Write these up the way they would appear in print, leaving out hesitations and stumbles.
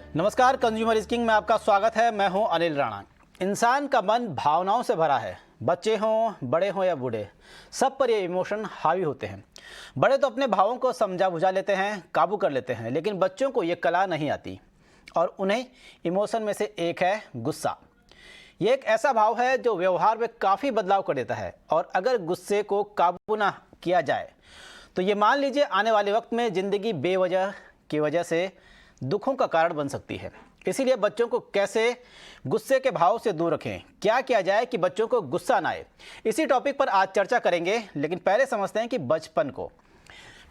नमस्कार, consumer king में आपका स्वागत है। मैं हूं अनिल राणा। इंसान का मन भावनाओं से भरा है। बच्चे हों, बड़े हों या बूढ़े, सब पर ये इमोशन हावी होते हैं। बड़े तो अपने भावों को समझा बुझा लेते हैं, काबू कर लेते हैं, लेकिन बच्चों को ये कला नहीं आती। और उन्हें इमोशन में से एक है गुस्सा। ये एक ऐसा भाव है जो व्यवहार में काफ़ी बदलाव कर देता है। और अगर गुस्से को काबू ना किया जाए तो ये मान लीजिए आने वाले वक्त में ज़िंदगी बेवजह की वजह से दुखों का कारण बन सकती है। इसीलिए बच्चों को कैसे गुस्से के भाव से दूर रखें, क्या किया जाए कि बच्चों को गुस्सा ना आए, इसी टॉपिक पर आज चर्चा करेंगे। लेकिन पहले समझते हैं कि बचपन को।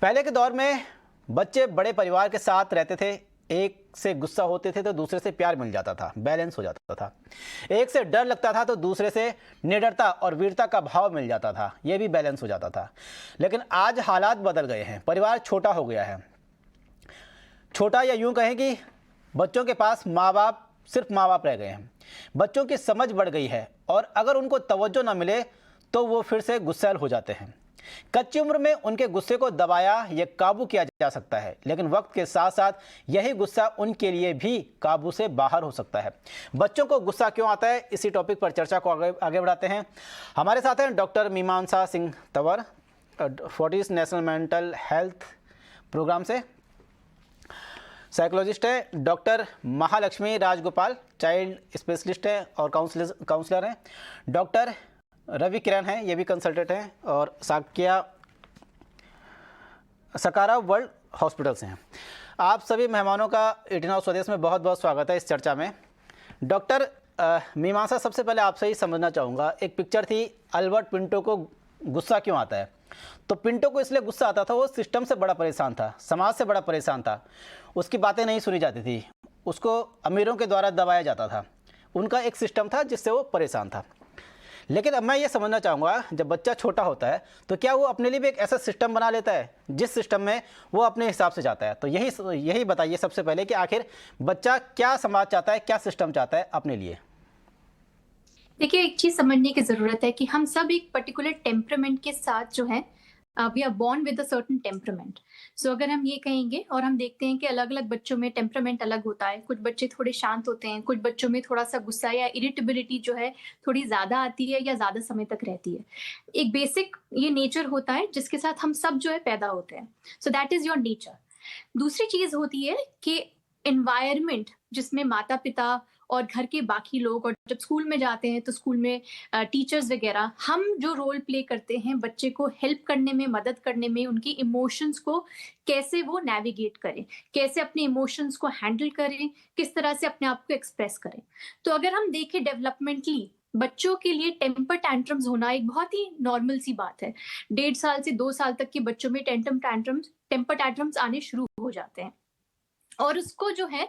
पहले के दौर में बच्चे बड़े परिवार के साथ रहते थे। एक से गुस्सा होते थे तो दूसरे से प्यार मिल जाता था, बैलेंस हो जाता था। एक से डर लगता था तो दूसरे से निडरता और वीरता का भाव मिल जाता था, यह भी बैलेंस हो जाता था। लेकिन आज हालात बदल गए हैं, परिवार छोटा हो गया है। छोटा या यूं कहें कि बच्चों के पास सिर्फ माँ बाप रह गए हैं। बच्चों की समझ बढ़ गई है और अगर उनको तवज्जो ना मिले तो वो फिर से गुस्सैल हो जाते हैं। कच्ची उम्र में उनके गुस्से को दबाया या काबू किया जा सकता है, लेकिन वक्त के साथ साथ यही गुस्सा उनके लिए भी काबू से बाहर हो सकता है। बच्चों को गुस्सा क्यों आता है, इसी टॉपिक पर चर्चा को आगे बढ़ाते हैं। हमारे साथ हैं doctor Mimansa Singh Tanwar, Fortis national mental health programme से। साइकोलॉजिस्ट है doctor Mahalakshmi Rajagopal, child specialist है और काउंसलर हैं। डॉक्टर रवि किरण हैं, ये भी कंसल्टेंट हैं और सकारा वर्ल्ड हॉस्पिटल से हैं। आप सभी मेहमानों का 18 हाउस स्वदेश में बहुत बहुत स्वागत है इस चर्चा में। डॉक्टर मीमांसा, सबसे पहले आपसे ही समझना चाहूँगा, एक पिक्चर थी, अल्बर्ट पिंटो को गुस्सा क्यों आता है? तो पिंटो को इसलिए गुस्सा आता था, वो सिस्टम से बड़ा परेशान था, समाज से बड़ा परेशान था। उसकी बातें नहीं सुनी जाती थी, उसको अमीरों के द्वारा दबाया जाता था। उनका एक सिस्टम था जिससे वो परेशान था। लेकिन अब मैं ये समझना चाहूँगा, जब बच्चा छोटा होता है तो क्या वो अपने लिए भी एक ऐसा सिस्टम बना लेता है जिस सिस्टम में वो अपने हिसाब से जाता है? तो यही बताइए सबसे पहले कि आखिर बच्चा क्या समाज चाहता है, क्या सिस्टम चाहता है अपने लिए। देखिए, एक चीज समझने की जरूरत है कि हम सब एक पर्टिकुलर टेम्परामेंट के साथ जो है, we are born with a certain temperament. So अगर हम ये कहेंगे, और हम देखते हैं कि अलग अलग बच्चों में टेम्परामेंट अलग होता है। कुछ बच्चे थोड़े शांत होते हैं, कुछ बच्चों में थोड़ा सा गुस्सा या इरिटेबिलिटी जो है थोड़ी ज्यादा आती है या ज्यादा समय तक रहती है। एक बेसिक ये नेचर होता है जिसके साथ हम सब जो है पैदा होते हैं। So that is your nature. दूसरी चीज होती है कि एनवायरनमेंट, जिसमें माता पिता और घर के बाकी लोग, और जब स्कूल में जाते हैं तो स्कूल में टीचर्स वगैरह, हम जो रोल प्ले करते हैं बच्चे को हेल्प करने में, मदद करने में, उनकी इमोशंस को कैसे वो नेविगेट करें, कैसे अपने इमोशंस को हैंडल करें, किस तरह से अपने आप को एक्सप्रेस करें। तो अगर हम देखें डेवलपमेंटली, बच्चों के लिए टेम्पर टैंट्रम्स होना एक बहुत ही नॉर्मल सी बात है। 1.5 साल से 2 साल तक के बच्चों में टेम्पर टैंट्रम्स आने शुरू हो जाते हैं। और उसको जो है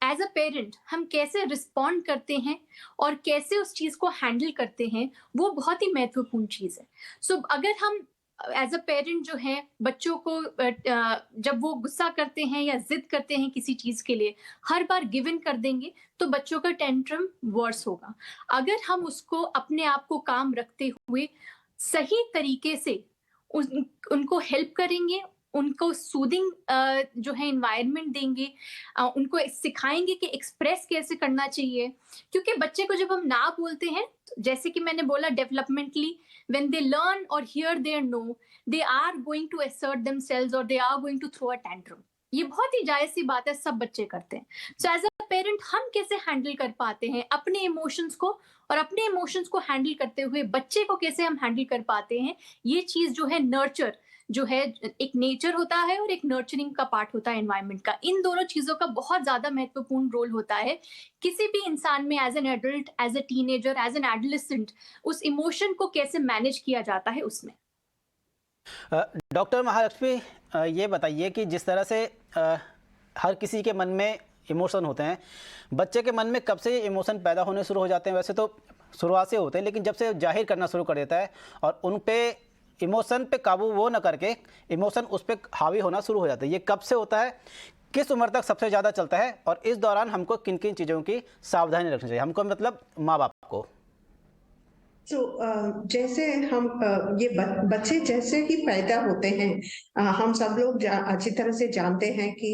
एज अ पेरेंट हम कैसे रिस्पॉन्ड करते हैं और कैसे उस चीज को हैंडल करते हैं, वो बहुत ही महत्वपूर्ण चीज है। सो अगर हम एज अ पेरेंट जो है बच्चों को जब वो गुस्सा करते हैं या जिद करते हैं किसी चीज के लिए, हर बार गिव इन कर देंगे तो बच्चों का टेंट्रम वर्स होगा। अगर हम उसको अपने आप को काम रखते हुए सही तरीके से उनको हेल्प करेंगे, उनको सूदिंग जो है एनवायरनमेंट देंगे, उनको सिखाएंगे कि एक्सप्रेस कैसे करना चाहिए। क्योंकि बच्चे को जब हम ना बोलते हैं, जैसे कि मैंने बोला, डेवलपमेंटली व्हेन दे लर्न और hear there no, they are going to assert themselves और they are going to throw a tantrum. ये बहुत ही जायज सी बात है, सब बच्चे करते हैं। सो एज अ पेरेंट हम कैसे हैंडल कर पाते हैं अपने इमोशंस को, और अपने इमोशंस को हैंडल करते हुए बच्चे को कैसे हम हैंडल कर पाते हैं, ये चीज जो है नर्चर जो है, एक नेचर होता है और एक नर्चरिंग का पार्ट होता है एनवायरनमेंट का। इन दोनों चीजों का बहुत ज्यादा महत्वपूर्ण रोल होता है किसी भी इंसान में, as an adult, as a teenager, as an adolescent, उस इमोशन को कैसे मैनेज किया जाता है उसमें। डॉक्टर महालक्ष्मी, ये बताइए कि जिस तरह से हर किसी के मन में इमोशन होते हैं, बच्चे के मन में कब से ये इमोशन पैदा होने शुरू हो जाते हैं? वैसे तो शुरुआत से होते हैं, लेकिन जब से जाहिर करना शुरू कर देता है और उन पे इमोशन पे काबू वो न करके इमोशन उस पर हावी होना शुरू हो जाता है, ये कब से होता है, किस उम्र तक सबसे ज़्यादा चलता है, और इस दौरान हमको किन किन चीज़ों की सावधानी रखनी चाहिए, हमको मतलब माँ बाप को? जैसे हम ये बच्चे जैसे ही पैदा होते हैं, हम सब लोग अच्छी तरह से जानते हैं कि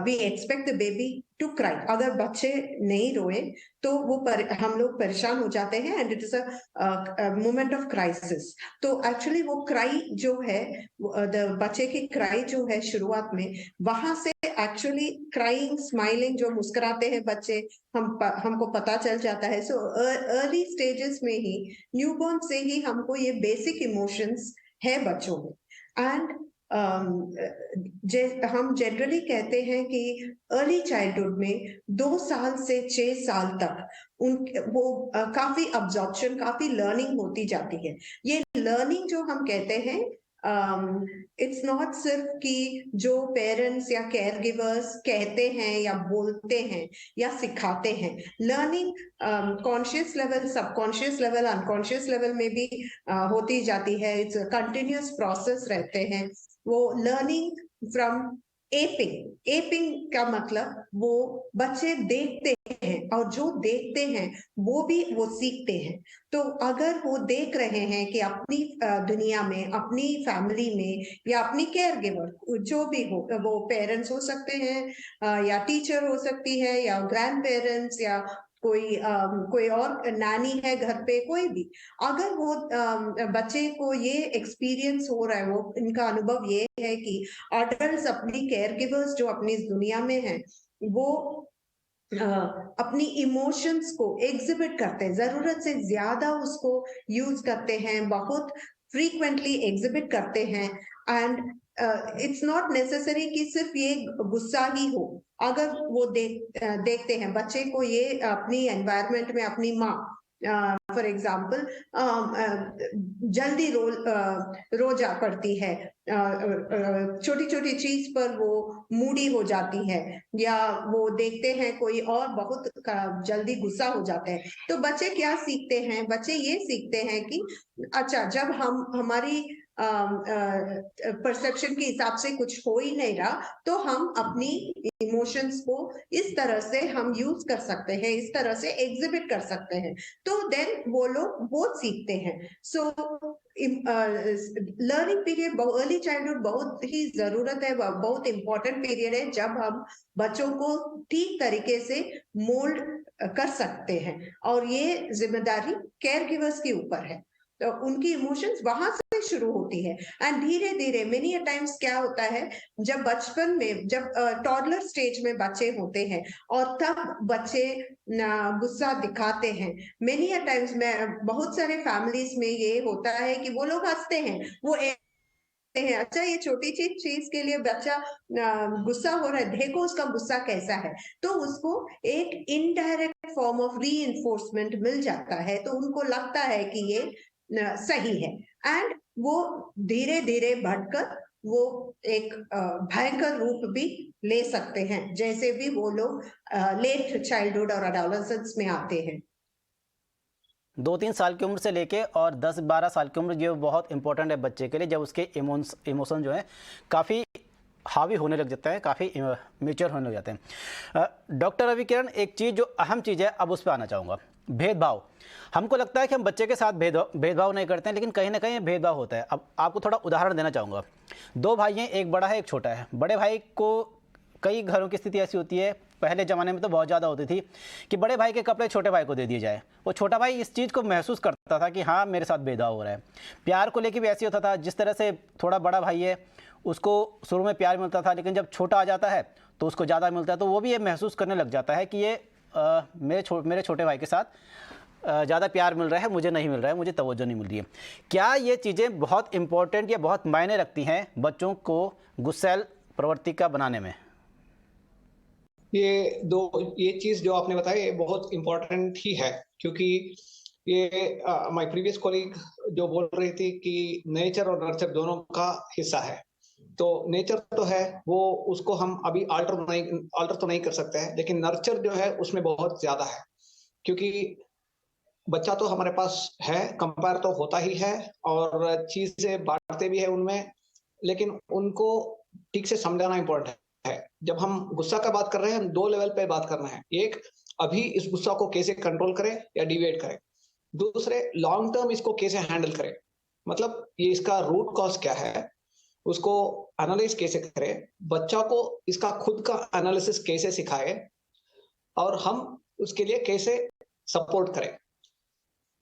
we expect the baby to cry. अगर बच्चे नहीं रोए तो हम लोग परेशान हो जाते हैं and it is a moment of crisis. तो एक्चुअली वो क्राई जो है, बच्चे की क्राई जो है शुरुआत में, वहां से एक्चुअली क्राइंग, स्माइलिंग, जो मुस्कुराते हैं बच्चे, हमको पता चल जाता है। सो अर्ली स्टेजेस में ही, न्यूबॉर्न से ही हमको ये बेसिक इमोशंस है बच्चों में। एंड हम जनरली कहते हैं कि अर्ली चाइल्डहुड में 2 साल से 6 साल तक काफी अब्जॉर्प्शन, काफी लर्निंग होती जाती है। ये लर्निंग जो हम कहते हैं, इट्स नॉट सिर्फ कि जो पेरेंट्स या केयर गिवर्स कहते हैं या बोलते हैं या सिखाते हैं। Learning conscious level, subconscious level, unconscious level में भी होती जाती है। इट्स कंटिन्यूअस प्रोसेस रहते हैं। वो लर्निंग फ्रॉम एपिंग का मतलब वो बच्चे देखते हैं और जो देखते हैं वो सीखते हैं। तो अगर वो देख रहे हैं कि अपनी दुनिया में, अपनी फैमिली में या अपनी केयर गिवर जो भी हो, वो पेरेंट्स हो सकते हैं या टीचर हो सकती है या ग्रैंड पेरेंट्स या कोई और नानी है घर पे, कोई भी, अगर वो बच्चे को ये एक्सपीरियंस हो रहा है, वो इनका अनुभव ये है कि अडल्ट्स, अपनी केयर गिवर्स जो अपनी इस दुनिया में हैं, वो अपनी इमोशंस को एग्जिबिट करते हैं, जरूरत से ज्यादा उसको यूज करते हैं, बहुत फ्रीक्वेंटली एग्जिबिट करते हैं। एंड इट्स नॉट नेसेसरी कि सिर्फ ये गुस्सा ही हो। अगर वो देखते हैं बच्चे को, ये अपनी एनवायरनमेंट में अपनी माँ फॉर एग्जाम्पल जल्दी रो जा पड़ती है, छोटी छोटी चीज पर वो मूडी हो जाती है, या वो देखते हैं कोई और बहुत जल्दी गुस्सा हो जाते हैं, तो बच्चे क्या सीखते हैं? बच्चे ये सीखते हैं कि अच्छा, जब हमारी परसेप्शन के हिसाब से कुछ हो ही नहीं रहा, तो हम अपनी इमोशंस को इस तरह से हम यूज कर सकते हैं, इस तरह से एग्जिबिट कर सकते हैं। तो देन वो लोग बहुत सीखते हैं। So learning period, early childhood बहुत ही जरूरत है, बहुत इंपॉर्टेंट पीरियड है, जब हम बच्चों को ठीक तरीके से मोल्ड कर सकते हैं। और ये जिम्मेदारी केयर गिवर्स के ऊपर है। तो उनकी इमोशंस वहां से शुरू होती है एंड धीरे धीरे, मेनी अ टाइम्स क्या होता है, जब बचपन में, जब टॉडलर स्टेज में बच्चे होते हैं और तब बच्चे गुस्सा दिखाते हैं, मेनी अ टाइम्स में बहुत सारे फैमिलीज में ये होता है कि वो लोग हंसते हैं, वो हैं, अच्छा ये छोटी चीज के लिए बच्चा गुस्सा हो रहा है, देखो उसका गुस्सा कैसा है। तो उसको एक इनडायरेक्ट फॉर्म ऑफ रीइंफोर्समेंट मिल जाता है, तो उनको लगता है कि ये सही है। एंड वो धीरे धीरे बढ़कर वो एक भयंकर रूप भी ले सकते हैं, जैसे भी वो लोग लेट चाइल्डहुड और एडोलेसेंस में आते हैं। 2-3 साल की उम्र से लेके और 10-12 साल की उम्र, जो बहुत इंपॉर्टेंट है बच्चे के लिए, जब उसके इमोशन जो है काफ़ी हावी होने लग जाते हैं, काफ़ी मेच्योर होने लग जाते हैं। डॉक्टर रवि किरण, एक चीज़ जो अहम चीज़ है, अब उस पर आना चाहूँगा। भेदभाव, हमको लगता है कि हम बच्चे के साथ भेदभाव नहीं करते हैं, लेकिन कहीं ना कहीं भेदभाव होता है। अब आपको थोड़ा उदाहरण देना चाहूँगा। 2 भाई हैं, एक बड़ा है एक छोटा है। बड़े भाई को, कई घरों की स्थिति ऐसी होती है, पहले ज़माने में तो बहुत ज़्यादा होती थी कि बड़े भाई के कपड़े छोटे भाई को दे दिए जाए। वो छोटा भाई इस चीज़ को महसूस करता था कि हाँ, मेरे साथ भेदभाव हो रहा है। प्यार को लेके भी ऐसे होता था, जिस तरह से थोड़ा बड़ा भाई है उसको शुरू में प्यार मिलता था, लेकिन जब छोटा आ जाता है तो उसको ज़्यादा मिलता है, तो वो भी ये महसूस करने लग जाता है कि ये मेरे छोटे भाई के साथ ज़्यादा प्यार मिल रहा है, मुझे नहीं मिल रहा है, मुझे तवज्जो नहीं मिल रही है। क्या ये चीज़ें बहुत इंपॉर्टेंट या बहुत मायने रखती हैं बच्चों को गुस्सैल प्रवृत्ति का बनाने में? ये चीज जो आपने बताई, ये बहुत इंपॉर्टेंट ही है, क्योंकि ये माय प्रीवियस कॉलीग जो बोल रही थी कि नेचर और नर्चर दोनों का हिस्सा है। तो नेचर तो है, वो उसको हम अभी अल्टर तो नहीं कर सकते हैं, लेकिन नर्चर जो है उसमें बहुत ज्यादा है, क्योंकि बच्चा तो हमारे पास है, कंपेयर तो होता ही है और चीजें बांटते भी है उनमें, लेकिन उनको ठीक से समझाना इंपॉर्टेंट है। जब हम गुस्सा का बात कर रहे हैं, हम 2 लेवल पे बात करना है। एक, अभी इस गुस्सा को कैसे कंट्रोल करें या डिवेट करें। दूसरे, लॉन्ग टर्म इसको कैसे हैंडल करें, मतलब ये इसका रूट कॉज क्या है, उसको एनालाइज कैसे करें, बच्चा को इसका खुद का एनालिसिस कैसे सिखाए, और हम उसके लिए कैसे सपोर्ट करें।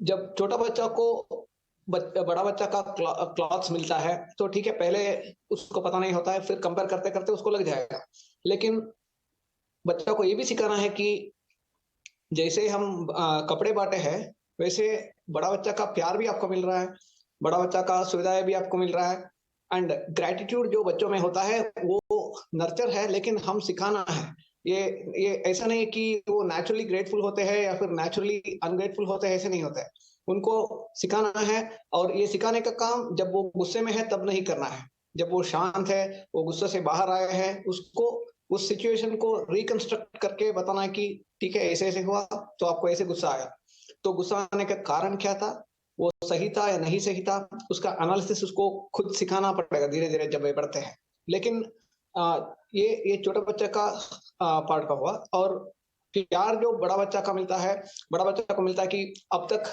जब छोटा बच्चा को बड़ा बच्चा का क्लॉथ्स मिलता है तो ठीक है, पहले उसको पता नहीं होता है, फिर कंपेयर करते करते उसको लग जाएगा। लेकिन बच्चा को ये भी सिखाना है कि जैसे हम कपड़े बांटे हैं, वैसे बड़ा बच्चा का प्यार भी आपको मिल रहा है, बड़ा बच्चा का सुविधाएं भी आपको मिल रहा है। एंड ग्रेटिट्यूड जो बच्चों में होता है वो नर्चर है, लेकिन हम सिखाना है। ये ऐसा नहीं कि वो नेचुरली ग्रेटफुल होते हैं या फिर नेचुरली अनग्रेटफुल होते हैं, ऐसे नहीं होता है। उनको सिखाना है, और ये सिखाने का काम जब वो गुस्से में है तब नहीं करना है। जब वो शांत है, वो गुस्से से बाहर आए हैं, उसको उस सिचुएशन को रिकंस्ट्रक्ट करके बताना है कि ठीक है, ऐसे ऐसे हुआ तो आपको ऐसे गुस्सा आया, तो गुस्सा आने का कारण क्या था, वो सही था या नहीं सही था, उसका एनालिसिस उसको खुद सिखाना पड़ेगा धीरे धीरे जब वे बढ़ते हैं। लेकिन ये छोटा बच्चा का पार्ट का हुआ। और प्यार जो बड़ा बच्चा का मिलता है, बड़ा बच्चा को मिलता है कि अब तक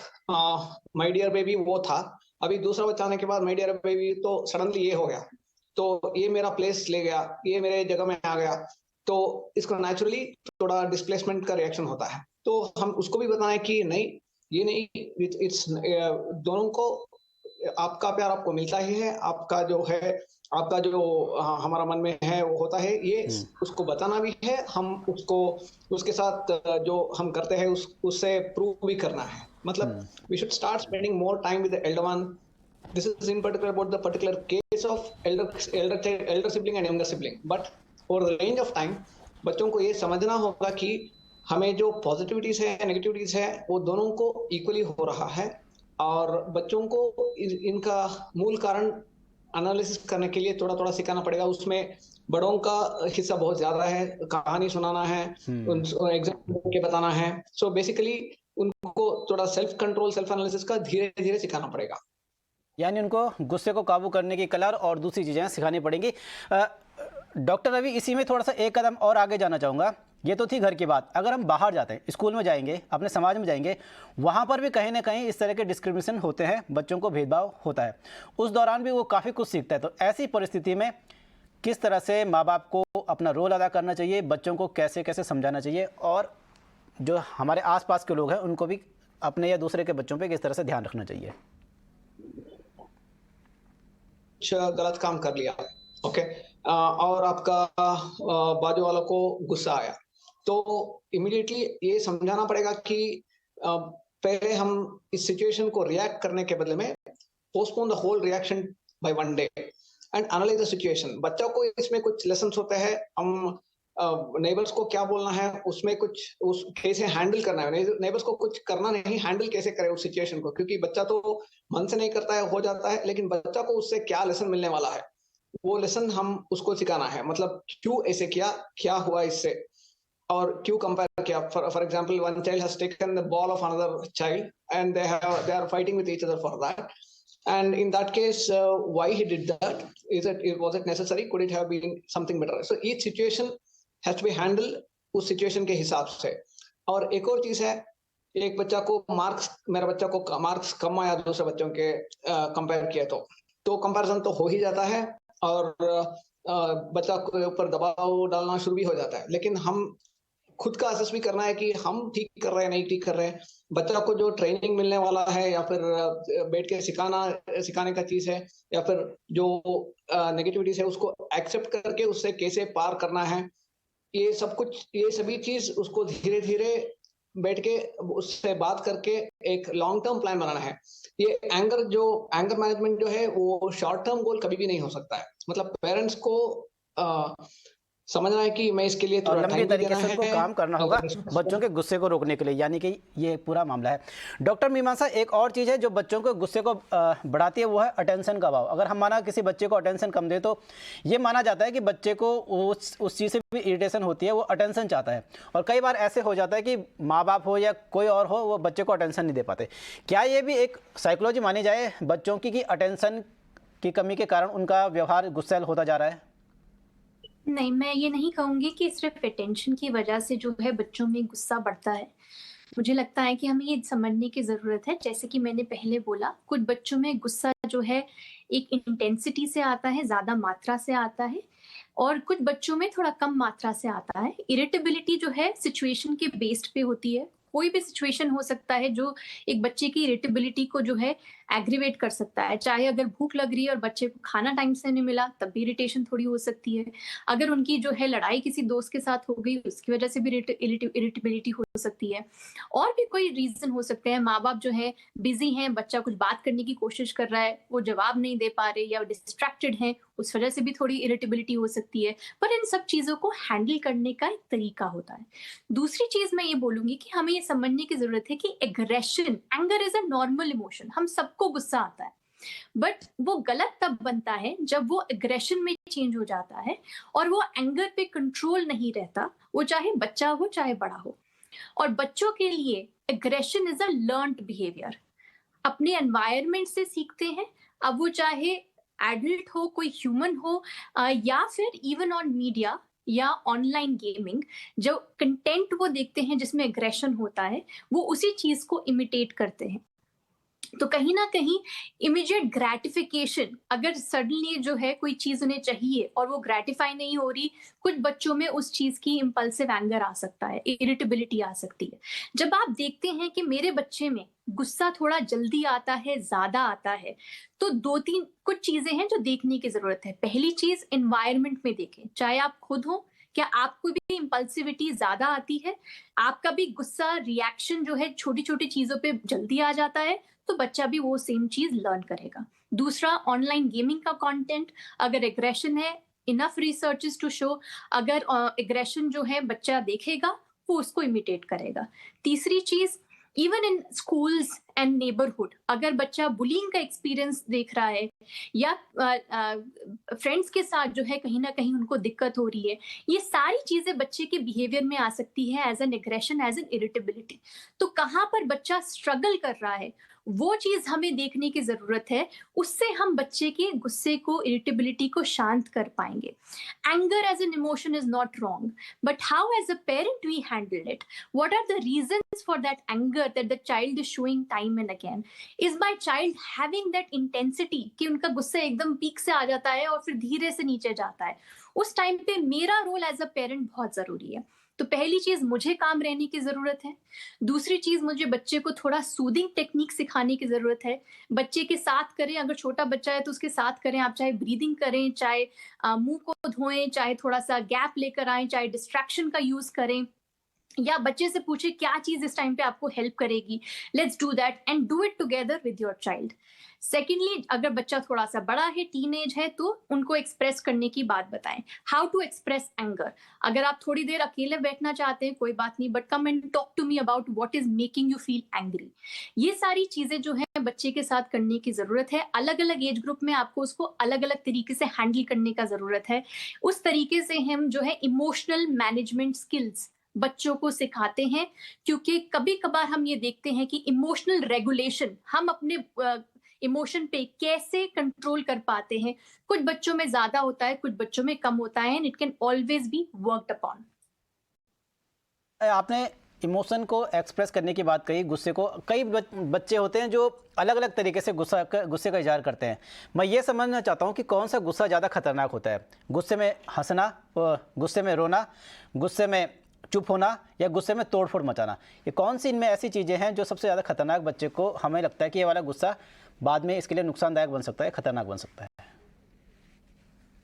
माय डियर बेबी वो था, अभी दूसरा बच्चा आने के बाद माय डियर बेबी तो सडनली ये हो गया, तो ये मेरा प्लेस ले गया, ये मेरे जगह में आ गया, तो इसको नेचुरली थोड़ा डिस्प्लेसमेंट का रिएक्शन होता है। तो हम उसको भी बताएं कि नहीं, ये नहीं, इट्स दोनों को आपका प्यार आपको मिलता ही है, आपका जो है, आपका जो हमारा मन में है वो होता है, ये उसको बताना भी है, हम उसको उसके साथ जो हम करते हैं उससे प्रूव भी करना है। मतलब we should start spending more time with the elder one. This is in particular about the particular case of elder sibling and younger sibling. But over the range of time, बच्चों को ये समझना होगा कि हमें जो पॉजिटिविटीज है, negativities है, वो दोनों को इक्वली हो रहा है, और बच्चों को इनका मूल कारण एनालिसिस करने के लिए थोड़ा थोड़ा सिखाना पड़ेगा। उसमें बड़ों का हिस्सा बहुत ज्यादा है, कहानी सुनाना है, एग्जाम्पल के बताना है। सो बेसिकली उनको थोड़ा सेल्फ कंट्रोल, सेल्फ एनालिसिस का धीरे धीरे सिखाना पड़ेगा। यानी उनको गुस्से को काबू करने की कला और दूसरी चीज़ें सिखानी पड़ेंगी। डॉक्टर रवि, इसी में थोड़ा सा एक कदम और आगे जाना चाहूँगा। ये तो थी घर की बात, अगर हम बाहर जाते हैं, स्कूल में जाएंगे, अपने समाज में जाएंगे, वहाँ पर भी कहीं ना कहीं इस तरह के डिस्क्रिमिनेशन होते हैं, बच्चों को भेदभाव होता है, उस दौरान भी वो काफ़ी कुछ सीखता है। तो ऐसी परिस्थिति में किस तरह से माँ बाप को अपना रोल अदा करना चाहिए, बच्चों को कैसे कैसे समझाना चाहिए, और जो हमारे आसपास के लोग हैं उनको भी अपने या दूसरे के बच्चों पर किस तरह से ध्यान रखना चाहिए? गलत काम कर लिया, ओके, और आपका बाजू वालों को गुस्सा आया, तो इमीडिएटली ये समझाना पड़ेगा कि पहले हम इस सिचुएशन को रिएक्ट करने के बदले में postpone the whole reaction by one day and analyse the situation. बच्चों को इसमें कुछ लेसन्स होते हैं, हम नेबर्स को क्या बोलना है, उसमें कुछ उस कैसे हैंडल करना है, नेबर्स को कुछ करना नहीं, हैंडल कैसे करे उस सिचुएशन को, क्योंकि बच्चा तो मन से नहीं करता है, हो जाता है, लेकिन बच्चा को उससे क्या लेसन मिलने वाला है, वो लेसन हम उसको सिखाना है। मतलब क्यों ऐसे किया, क्या हुआ इससे, और क्यों कंपेयर किया। For example, one child has taken the ball of another child and they are fighting with each other for that, and in that case why he did that, was it necessary, could it have been something better? So each situation has to be handled उस situation के हिसाब से। और एक और चीज है, एक बच्चा को मार्क्स, मेरा बच्चा को मार्क्स कम आया दूसरे बच्चों के कंपेयर किया तो कंपैरिजन तो हो ही जाता है, और बच्चा के ऊपर दबाव डालना शुरू भी हो जाता है। लेकिन हम खुद का असेस भी करना है कि हम ठीक कर रहे हैं, नहीं ठीक कर रहे हैं। बच्चा को जो ट्रेनिंग मिलने वाला है, या फिर बैठ के सिखाने का चीज है, या फिर जो नेगेटिविटीज है, उसको एक्सेप्ट करके उससे कैसे पार करना है, ये सब कुछ, ये सभी चीज उसको धीरे धीरे बैठ के उससे बात करके एक लॉन्ग टर्म प्लान बनाना है। ये एंगर मैनेजमेंट जो है वो शॉर्ट टर्म गोल कभी भी नहीं हो सकता है। मतलब पेरेंट्स को समझना है कि मैं इसके लिए थोड़ा लंबे तरीके से उनको काम करना होगा बच्चों के गुस्से को रोकने के लिए, यानी कि ये पूरा मामला है। डॉक्टर मीमांसा, एक और चीज़ है जो बच्चों के गुस्से को बढ़ाती है, वो है अटेंशन का अभाव। अगर हम माना किसी बच्चे को अटेंशन कम दे तो ये माना जाता है कि बच्चे को उस चीज़ से भी इरिटेशन होती है, वो अटेंशन चाहता है। और कई बार ऐसे हो जाता है कि माँ बाप हो या कोई और हो, वो बच्चे को अटेंशन नहीं दे पाते। क्या ये भी एक साइकोलॉजी मानी जाए बच्चों की कि अटेंशन की कमी के कारण उनका व्यवहार गुस्सैल होता जा रहा है? नहीं, मैं ये नहीं कहूँगी कि सिर्फ अटेंशन की वजह से जो है बच्चों में गुस्सा बढ़ता है। मुझे लगता है कि हमें ये समझने की ज़रूरत है, जैसे कि मैंने पहले बोला, कुछ बच्चों में गुस्सा जो है एक इंटेंसिटी से आता है, ज्यादा मात्रा से आता है, और कुछ बच्चों में थोड़ा कम मात्रा से आता है। इरिटेबिलिटी जो है सिचुएशन के बेस्ड पे होती है। कोई भी सिचुएशन हो सकता है जो एक बच्चे की इरिटेबिलिटी को जो है एग्रीवेट कर सकता है। चाहे अगर भूख लग रही है और बच्चे को खाना टाइम से नहीं मिला, तब भी इरिटेशन थोड़ी हो सकती है। अगर उनकी जो है लड़ाई किसी दोस्त के साथ हो गई, उसकी वजह से भी इरिटेबिलिटी हो सकती है। और भी कोई रीजन हो सकते हैं। माँ बाप जो है बिजी हैं, बच्चा कुछ बात करने की कोशिश कर रहा है, वो जवाब नहीं दे पा रहे या डिस्ट्रैक्टेड हैं, उस वजह से भी थोड़ी इरिटेबिलिटी हो सकती है। पर इन सब चीजों को हैंडल करने का एक तरीका होता है। दूसरी चीज मैं ये बोलूंगी कि हमें ये समझने की जरूरत है कि aggression, anger is a normal emotion. हम सबको गुस्सा आता है, बट वो गलत तब बनता है जब वो एग्रेशन में चेंज हो जाता है और वो एंगर पे कंट्रोल नहीं रहता, वो चाहे बच्चा हो चाहे बड़ा हो। और बच्चों के लिए aggression is a learned behaviour. अपने एनवायरनमेंट से सीखते हैं, अब वो चाहे एडल्ट हो, कोई ह्यूमन हो, या फिर इवन ऑन मीडिया या ऑनलाइन गेमिंग, जो कंटेंट वो देखते हैं जिसमें एग्रेशन होता है, वो उसी चीज को इमिटेट करते हैं। तो कहीं ना कहीं इमीडिएट ग्रेटिफिकेशन, अगर सडनली जो है कोई चीज उन्हें चाहिए और वो ग्रेटिफाई नहीं हो रही, कुछ बच्चों में उस चीज की इंपल्सिव एंगर आ सकता है, इरिटेबिलिटी आ सकती है। जब आप देखते हैं कि मेरे बच्चे में गुस्सा थोड़ा जल्दी आता है, ज्यादा आता है, तो दो तीन कुछ चीजें हैं जो देखने की जरूरत है। पहली चीज, एनवायरनमेंट में देखें। चाहे आप खुद हो, क्या आपको भी इंपल्सिविटी ज्यादा आती है? आपका भी गुस्सा रिएक्शन जो है छोटी छोटी चीजों पे जल्दी आ जाता है? तो बच्चा भी वो सेम चीज लर्न करेगा। दूसरा, ऑनलाइन गेमिंग का कंटेंट, अगर एग्रेशन है, इनफ रिसर्चेस टू शो, अगर एग्रेशन जो है बच्चा देखेगा, वो उसको इमिटेट करेगा। तीसरी चीज, even in schools and neighbourhood, अगर बच्चा बुलिंग का एक्सपीरियंस देख रहा है या फ्रेंड्स के साथ जो है कहीं ना कहीं उनको दिक्कत हो रही है, ये सारी चीजें बच्चे के बिहेवियर में आ सकती है as an aggression, as an irritability. तो कहाँ पर बच्चा स्ट्रगल कर रहा है, वो चीज हमें देखने की जरूरत है। उससे हम बच्चे के गुस्से को, इरिटेबिलिटी को शांत कर पाएंगे। Anger as an emotion is not wrong, but how as a parent we handle it, what are the reasons for that anger that the child is showing time and again? Is my child having that intensity कि उनका गुस्सा एकदम peak से आ जाता है और फिर धीरे से नीचे जाता है? उस टाइम पे मेरा रोल एज अ पेरेंट बहुत जरूरी है। तो पहली चीज, मुझे काम रहने की जरूरत है। दूसरी चीज, मुझे बच्चे को थोड़ा सूदिंग टेक्निक सिखाने की जरूरत है। बच्चे के साथ करें, अगर छोटा बच्चा है तो उसके साथ करें। आप चाहे ब्रीदिंग करें, चाहे मुंह को धोएं, चाहे थोड़ा सा गैप लेकर आए, चाहे डिस्ट्रैक्शन का यूज करें, या बच्चे से पूछे क्या चीज इस टाइम पे आपको हेल्प करेगी। Let's do that and do it together with your child. Secondly, अगर बच्चा थोड़ा सा बड़ा है, टीनेज है, तो उनको एक्सप्रेस करने की बात बताएं। How to express anger. अगर आप थोड़ी देर अकेले बैठना चाहते हैं, कोई बात नहीं, but come and talk to me about what is making you feel angry. ये सारी चीजें जो है बच्चे के साथ करने की जरूरत है। अलग अलग एज ग्रुप में आपको उसको अलग अलग तरीके से हैंडल करने का जरूरत है। उस तरीके से हम जो है इमोशनल मैनेजमेंट स्किल्स बच्चों को सिखाते हैं, क्योंकि कभी कभार हम ये देखते हैं कि इमोशनल रेगुलेशन, हम अपने इमोशन पे कैसे कंट्रोल कर पाते हैं। कुछ बच्चों में ज्यादा होता है, कुछ बच्चों में कम होता है, and it can always be worked upon. आपने इमोशन को एक्सप्रेस करने की बात कही, गुस्से को। कई बच्चे होते हैं जो अलग अलग तरीके से गुस्से का इजहार करते हैं। मैं ये समझना चाहता हूँ कि कौन सा गुस्सा ज़्यादा खतरनाक होता है? गुस्से में हंसना, गुस्से में रोना, गुस्से में चुप होना, या गुस्से में तोड़फोड़ मचाना? ये कौन सी इनमें ऐसी चीज़ें हैं जो सबसे ज़्यादा खतरनाक बच्चे को हमें लगता है कि ये वाला गुस्सा बाद में इसके लिए नुकसानदायक बन सकता है, खतरनाक बन सकता है?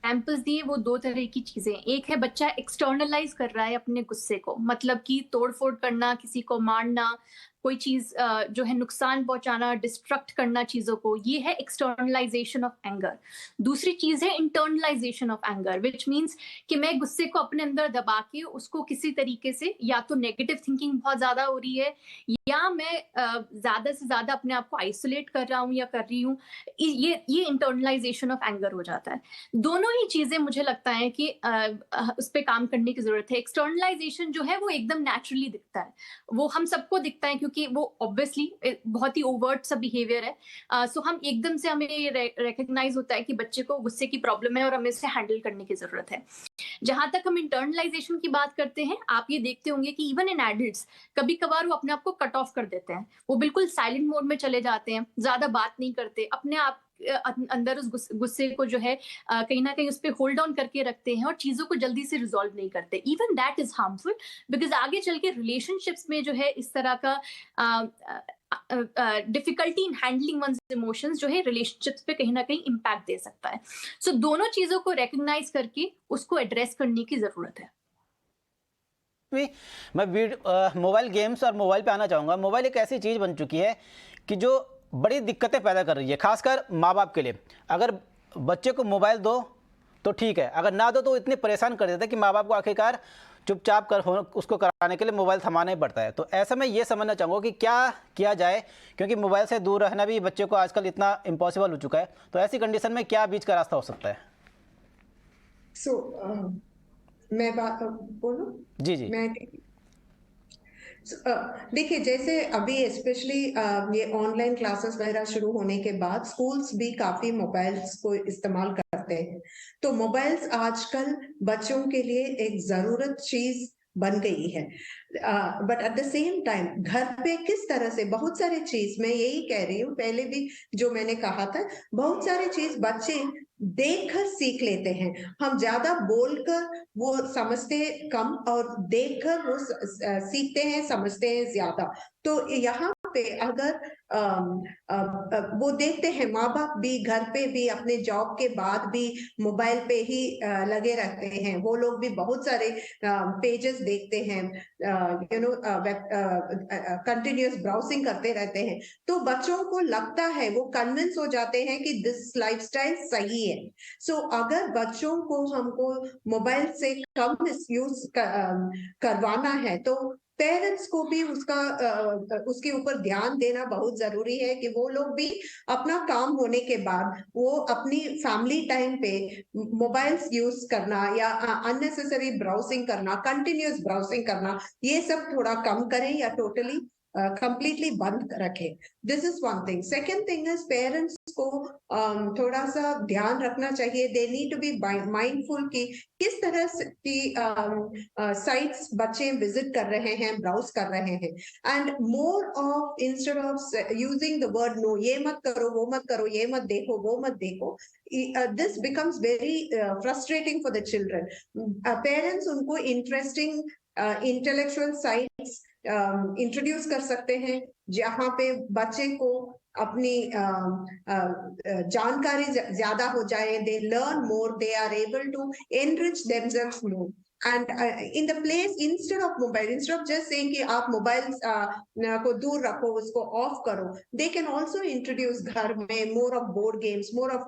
एग्जाम्पल्स दिए, वो दो तरह की चीजें। एक है बच्चा एक्सटर्नलाइज कर रहा है अपने गुस्से को, मतलब कि तोड़फोड़ करना, किसी को मारना, कोई चीज जो है नुकसान पहुंचाना, डिस्ट्रक्ट करना चीजों को, ये है एक्सटर्नलाइजेशन ऑफ एंगर। दूसरी चीज है internalisation of anger, which means कि मैं गुस्से को अपने अंदर दबा के उसको किसी तरीके से, या तो नेगेटिव थिंकिंग बहुत ज्यादा हो रही है, या मैं ज्यादा से ज्यादा अपने आप को आइसोलेट कर रहा हूँ या कर रही हूँ, ये इंटरनलाइजेशन ऑफ एंगर हो जाता है। दोनों ही चीजें मुझे लगता है कि उस पर काम करने की जरूरत है। एक्सटर्नलाइजेशन जो है वो एकदम नेचुरली दिखता है, वो हम सबको दिखता है, क्योंकि वो ऑब्वियसली बहुत ही ओवर्ट सा बिहेवियर है। सो हम एकदम से, हमें रिकग्नाइज होता है कि बच्चे को गुस्से की प्रॉब्लम है और हमें इसे हैंडल करने की जरूरत है। जहां तक हम इंटरनलाइजेशन की बात करते हैं, आप ये देखते होंगे कि इवन इन एडल्ट्स कभी कभार वो अपने आप को कट ऑफ कर देते हैं, वो बिल्कुल साइलेंट मोड में चले जाते हैं, ज्यादा बात नहीं करते, अपने आप अंदर उस गुस्से को जो है कहीं ना कहीं उस पर होल्ड ऑन करके रखते हैं और चीजों को जल्दी से रिजॉल्व नहीं करते, even that is harmful, because आगे चल के रिलेशनशिप्स में जो है इस तरह का difficulty in handling one's emotions जो है रिलेशनशिप्स पे कहीं ना कहीं इम्पैक्ट दे सकता है। सो दोनों चीजों को रिकग्नाइज करके उसको एड्रेस करने की जरूरत है। मैं मोबाइल गेम्स और मोबाइल पे आना चाहूँगा। मोबाइल एक ऐसी चीज़ बन चुकी है कि जो बड़ी दिक्कतें पैदा कर रही है, खासकर माँ बाप के लिए। अगर बच्चे को मोबाइल दो तो ठीक है, अगर ना दो तो इतने परेशान कर देता है कि माँ बाप को आखिरकार चुपचाप उसको कराने के लिए मोबाइल थमाना ही पड़ता है। तो ऐसा मैं ये समझना चाहूँगा कि क्या किया जाए, क्योंकि मोबाइल से दूर रहना भी बच्चे को आजकल इतना इम्पॉसिबल हो चुका है। तो ऐसी कंडीशन में क्या बीच का रास्ता हो सकता है? मैं बात बोलूं? जी जी। मैं देखिए, जैसे अभी स्पेशली ये ऑनलाइन क्लासेस वगैरह शुरू होने के बाद स्कूल्स भी काफी मोबाइल्स को इस्तेमाल करते हैं। तो मोबाइल्स आजकल बच्चों के लिए एक जरूरत चीज बन गई है। But at the same time घर पे किस तरह से बहुत सारे चीज, मैं यही कह रही हूँ, पहले भी जो मैंने कहा था, बहुत सारे चीज बच्चे देखकर सीख लेते हैं। हम ज्यादा बोलकर वो समझते कम और देखकर वो सीखते हैं, समझते हैं ज्यादा। तो यहाँ पे अगर वो देखते हैं, माँ बाप भी घर पे भी अपने जॉब के बाद भी मोबाइल पे ही लगे रहते हैं, वो लोग भी बहुत सारे पेजेस देखते हैं, कंटिन्यूअस ब्राउजिंग करते रहते हैं। तो बच्चों को लगता है, वो कन्विंस हो जाते हैं कि दिस लाइफस्टाइल सही है। सो अगर बच्चों को हमको मोबाइल से कम यूज करवाना है तो पेरेंट्स को भी उसके ऊपर ध्यान देना बहुत जरूरी है कि वो लोग भी अपना काम होने के बाद वो अपनी फैमिली टाइम पे मोबाइल्स यूज करना या अननेसेसरी ब्राउजिंग करना, कंटिन्यूअस ब्राउजिंग करना, ये सब थोड़ा कम करें या टोटली कंप्लीटली बंद रखें। This is one thing. Second thing is parents को थोड़ा सा ध्यान रखना चाहिए। They need to be mindful कि किस तरह की साइट्स बच्चे विजिट कर रहे हैं, ब्राउज कर रहे हैं, and more of instead of using the word no, ये मत करो, वो मत करो, ये मत देखो, वो मत देखो, this becomes very frustrating for the children. Parents उनको इंटरेस्टिंग इंटेलेक्चुअल साइट्स इंट्रोड्यूस कर सकते हैं जहाँ पे बच्चे को अपनी जानकारी ज्यादा हो जाए, they learn more, they are able to enrich themselves more. And in the place, instead of mobile, instead of just saying कि आप मोबाइल को दूर रखो, उसको ऑफ करो, they can also introduce घर में more of board games, more of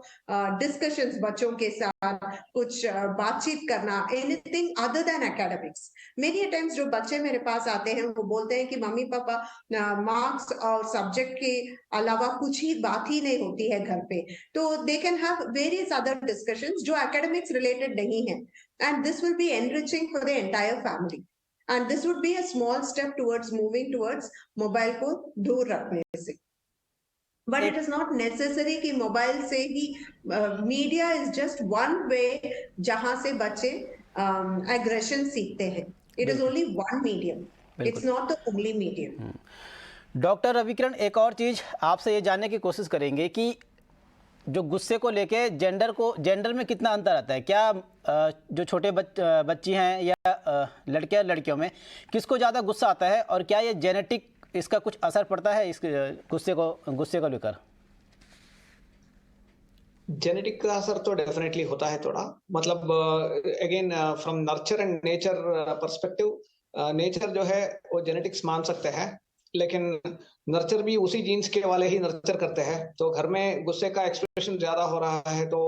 discussions बच्चों के साथ, कुछ बातचीत करना, anything other than academics. Many times जो बच्चे मेरे पास आते हैं वो बोलते हैं कि मम्मी पापा मार्क्स और सब्जेक्ट के अलावा कुछ ही बात ही नहीं होती है घर पे। तो they can have various other discussions जो academics related नहीं है, and this will be enriching for the entire family, and this would be a small step towards moving towards mobile को दूर रखने से। But it is not necessary कि mobile से ही media is just one way जहां से बच्चे aggression सीखते हैं। It is only one medium. It's not the only medium. Doctor Ravikiran, एक और चीज़ आपसे ये जानने की कोशिश करेंगे कि जो गुस्से को लेके जेंडर में कितना अंतर आता है? क्या जो छोटे बच्ची हैं या लड़के लड़कियों में किसको ज़्यादा गुस्सा आता है, और क्या ये जेनेटिक इसका कुछ असर पड़ता है इस गुस्से को लेकर? जेनेटिक का असर तो डेफिनेटली होता है थोड़ा, मतलब again from nurture and nature perspective, nature जो है वो जेनेटिक्स मान सकते हैं, लेकिन नर्चर भी उसी जीन्स के वाले ही नर्चर करते हैं। तो घर में गुस्से का एक्सप्रेशन ज्यादा हो रहा है तो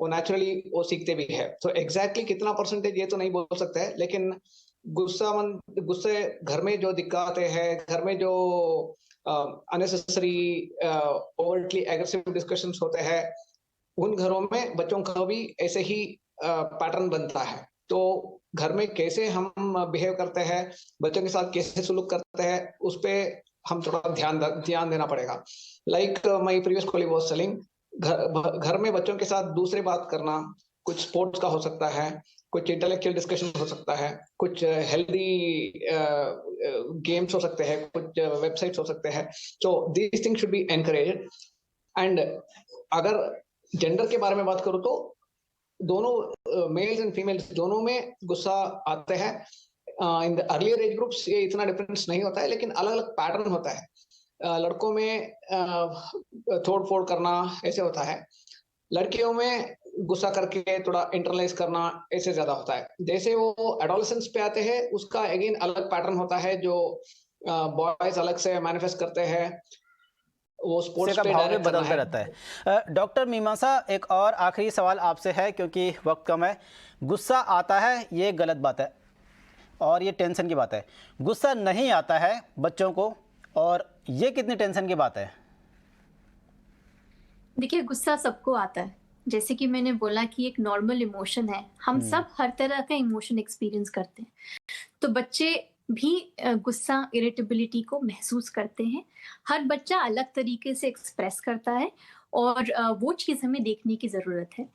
वो नेचुरली वो सीखते भी है। तो एग्जैक्टली कितना परसेंटेज ये तो नहीं बोल सकते हैं, लेकिन गुस्से घर में जो दिक्कतें हैं, घर में जो अननेसेसरी ओवरटली एग्रेसिव डिस्कशंस होते हैं, उन घरों में बच्चों का भी ऐसे ही पैटर्न बनता है। तो घर में कैसे हम बिहेव करते हैं, बच्चों के साथ कैसे सुलूक करते हैं, उस पे हम थोड़ा ध्यान देना पड़ेगा। Like my previous colleague was selling, घर में बच्चों के साथ दूसरी बात करना, कुछ स्पोर्ट्स का हो सकता है, कुछ इंटेलेक्चुअल डिस्कशन हो सकता है, कुछ हेल्दी गेम्स हो सकते हैं, कुछ वेबसाइट्स हो सकते हैं। तो these things should be encouraged, and अगर जेंडर के बारे में बात करूं तो दोनों मेल्स एंड फीमेल्स दोनों में गुस्सा आते हैं। In the earlier age groups ये इतना डिफरेंस नहीं होता है, लेकिन अलग अलग पैटर्न होता है। लड़कों में तोड़ फोड़ करना ऐसे होता है, लड़कियों में गुस्सा करके थोड़ा इंटरनलाइज करना ऐसे ज्यादा होता है। जैसे वो एडोलेसेंस पे आते हैं उसका अगेन अलग पैटर्न होता है, जो बॉयज अलग से मैनिफेस्ट करते हैं, वो स्पोर्ट्स का पे भाव भी डायरेक्ट करना बदलता रहता है। डॉक्टर मीमांसा, एक और आखिरी सवाल आपसे है क्योंकि वक्त कम है। गुस्सा आता है ये गलत बात है और ये टेंशन की बात है, गुस्सा नहीं आता है बच्चों को और ये कितनी टेंशन की बात है? देखिए, गुस्सा सबको आता है, जैसे कि मैंने बोला कि एक नॉर्मल इमोशन है, हम सब हर तरह का इमोशन एक्सपीरियंस करते हैं। तो बच्चे भी गुस्सा, इरिटेबिलिटी को महसूस करते हैं। हर बच्चा अलग तरीके से एक्सप्रेस करता है और वो चीज़ हमें देखने की ज़रूरत है।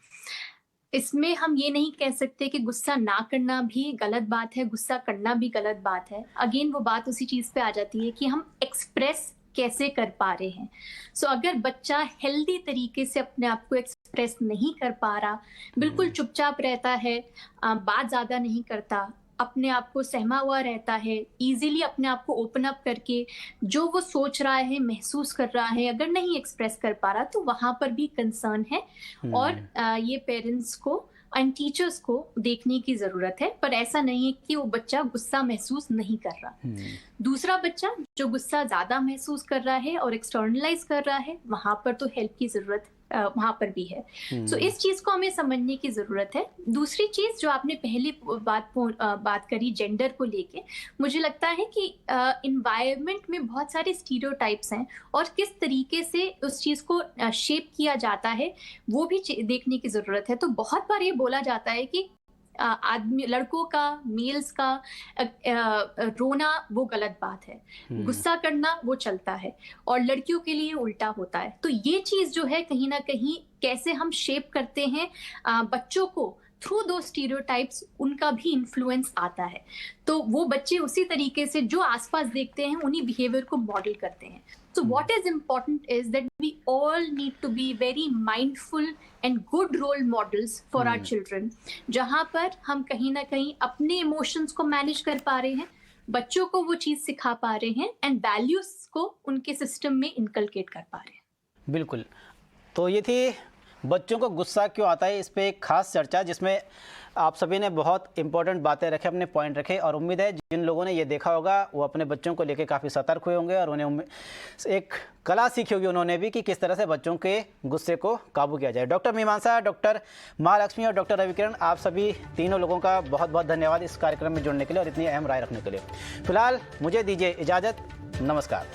इसमें हम ये नहीं कह सकते कि गुस्सा ना करना भी गलत बात है, गुस्सा करना भी गलत बात है। अगेन वो बात उसी चीज़ पे आ जाती है कि हम एक्सप्रेस कैसे कर पा रहे हैं। सो अगर बच्चा हेल्दी तरीके से अपने आप को एक्सप्रेस नहीं कर पा रहा, बिल्कुल चुपचाप रहता है, बात ज़्यादा नहीं करता, अपने आप को सहमा हुआ रहता है, इजीली अपने आप को ओपन अप करके जो वो सोच रहा है, महसूस कर रहा है, अगर नहीं एक्सप्रेस कर पा रहा, तो वहाँ पर भी कंसर्न है और ये पेरेंट्स को एंड टीचर्स को देखने की ज़रूरत है। पर ऐसा नहीं है कि वो बच्चा गुस्सा महसूस नहीं कर रहा। दूसरा बच्चा जो गुस्सा ज़्यादा महसूस कर रहा है और एक्सटर्नलाइज कर रहा है, वहाँ पर तो हेल्प की ज़रूरत वहाँ पर भी है। सो इस चीज़ को हमें समझने की ज़रूरत है। दूसरी चीज़ जो आपने पहली बात करी जेंडर को लेके, मुझे लगता है कि इन्वायरमेंट में बहुत सारे स्टीरियोटाइप्स हैं और किस तरीके से उस चीज़ को शेप किया जाता है वो भी देखने की ज़रूरत है। तो बहुत बार ये बोला जाता है कि आदमी, लड़कों का, मेल्स का रोना वो गलत बात है, गुस्सा करना वो चलता है और लड़कियों के लिए उल्टा होता है। तो ये चीज़ जो है कहीं ना कहीं कैसे हम शेप करते हैं बच्चों को थ्रू दो स्टीरियोटाइप्स, उनका भी इन्फ्लुएंस आता है। तो वो बच्चे उसी तरीके से जो आसपास देखते हैं उन्हीं बिहेवियर को मॉडल करते हैं। So what is important is that we all need to be very mindful and good role models for our children, जहाँ पर हम कहीं ना कहीं अपने इमोशंस को मैनेज कर पा रहे हैं, बच्चों को वो चीज़ सिखा पा रहे हैं एंड वैल्यूज को उनके सिस्टम में इनकलकेट कर पा रहे हैं। बिल्कुल। तो ये थी बच्चों को गुस्सा क्यों आता है, इस पे एक खास चर्चा जिसमें आप सभी ने बहुत इंपॉर्टेंट बातें रखे, अपने पॉइंट रखे और उम्मीद है जिन लोगों ने ये देखा होगा वो अपने बच्चों को लेके काफ़ी सतर्क हुए होंगे और उन्हें एक कला सीखी होगी उन्होंने भी कि किस तरह से बच्चों के गुस्से को काबू किया जाए। डॉक्टर मीमांसा, डॉक्टर महालक्ष्मी और डॉक्टर रविकिरण, आप सभी तीनों लोगों का बहुत बहुत धन्यवाद इस कार्यक्रम में जुड़ने के लिए और इतनी अहम राय रखने के लिए। फिलहाल मुझे दीजिए इजाज़त, नमस्कार।